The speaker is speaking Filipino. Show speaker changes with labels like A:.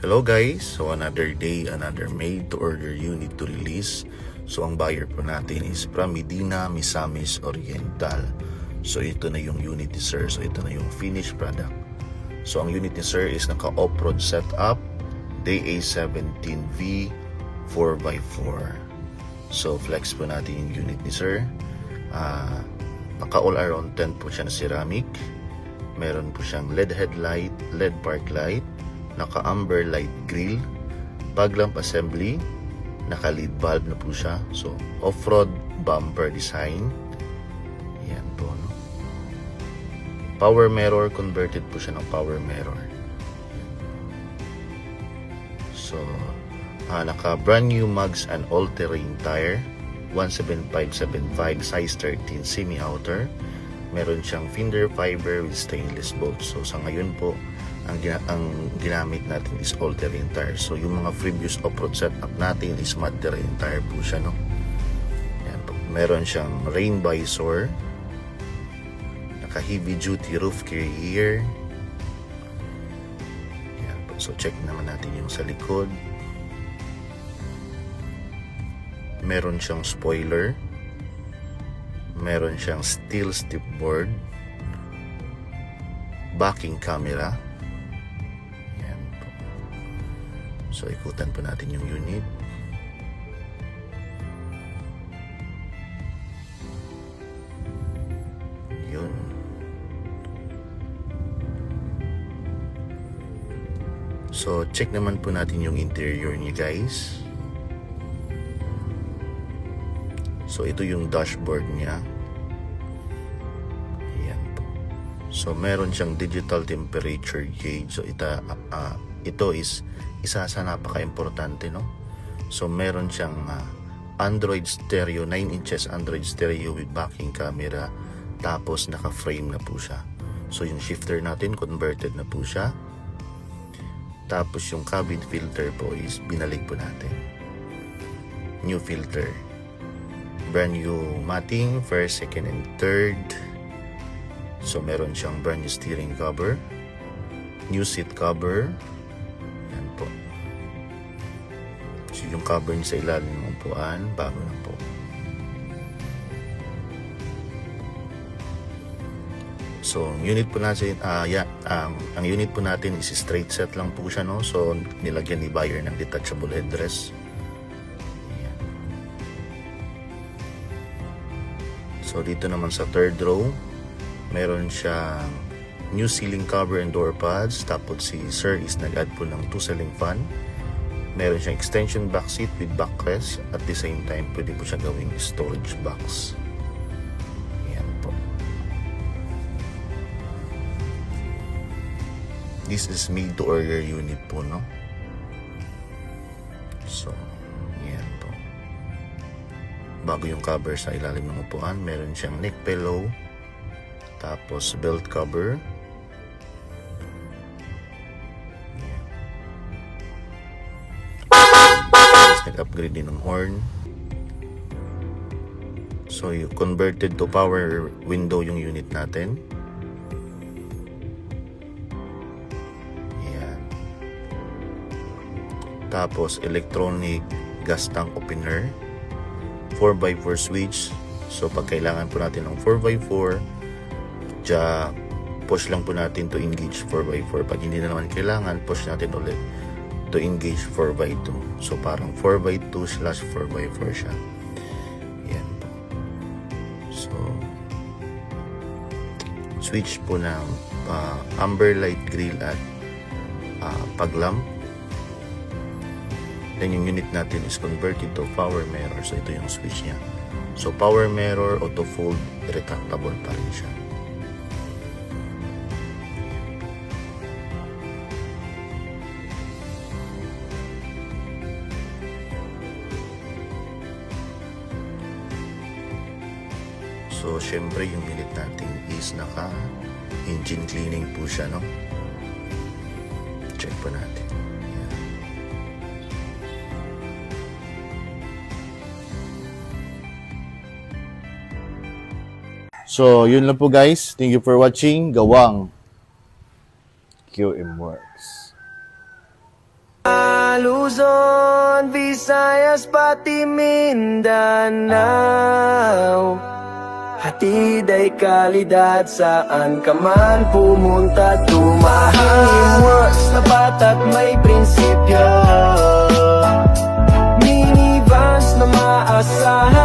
A: Hello guys, so another day, another made to order unit to release. So ang buyer po natin is from Medina, Misamis Oriental. So ito na yung unit ni sir, so ito na yung finished product. So ang unit ni sir is naka-off-road setup, DA17V 4x4. So flex po natin yung unit ni sir. Naka all around 10 po siya na ceramic. Meron po siyang LED headlight, LED park light, naka-amber light grill, fog lamp assembly, naka-lead bulb na po siya. So, off-road bumper design. Yan po, no? Power mirror, converted po siya ng power mirror. So, naka-brand new mugs and all-terrain tire, 175/75, size 13, semi-outer. Meron siyang fender fiber with stainless bolts. So, sa ngayon po, ang ginamit natin is all-terrain tire. So, yung mga previous off-road setup natin is mud-terrain tire po siya, no? Yan po. Meron siyang rain visor, naka-heavy duty roof carrier. Yan po. So, check naman natin yung sa likod. Meron siyang spoiler. Meron siyang steel strip board, backing camera. Yan po. So, ikutan po natin yung unit. Yun. So, check naman po natin yung interior niya, guys. So, ito yung dashboard niya. Ayan po. So, meron siyang digital temperature gauge. So, ito is isa sa napaka-importante, no? So, meron siyang Android stereo, 9 inches Android stereo with backing camera. Tapos, naka-frame na po siya. So, yung shifter natin, converted na po siya. Tapos, yung cabin filter po is binalik po natin. New filter. Brand new matting, first, second, and third. So, meron siyang brand new steering cover. New seat cover. Yan po. So, yung cover niya sa ilalim ng upuan, bago na po. So, ang unit po natin, ang unit po natin is straight set lang po siya, no? So, nilagyan ni buyer ng detachable headrest. So, dito naman sa third row, meron siyang new ceiling cover and door pads. Tapos si sir is nag-add po ng 2 ceiling fan. Meron siyang extension back seat with backrest. At the same time, pwede po siya gawing storage box. Ayan po. This is made to order unit po, no? So, ayan po. Bago yung cover sa ilalim ng upuan, meron siyang neck pillow, tapos belt cover. Tapos nag-upgrade din ng horn. So, you converted to power window yung unit natin. Ayan. Tapos electronic gas tank opener, 4x4 switch. So, pag kailangan po natin ng 4x4, push lang po natin to engage 4x4. Pag hindi na naman kailangan, push natin ulit to engage 4x2. So, parang 4x2/4x4 siya. Yan po. So, switch po ng amber light grill at fog lamp. Then yung unit natin is converted to power mirror. So, ito yung switch niya. So, power mirror, auto fold, retractable pa rin siya. So, syempre yung unit natin is naka-engine cleaning po siya, no? Check po natin. So, yun lang po guys. Thank you for watching. Gawang QM Works.
B: Luzon, Visayas, pati Mindanao. Hatid ay kalidad, saan ka man pumunta, tumahimos, tapat at may prinsipyo. Minivans na maasahan,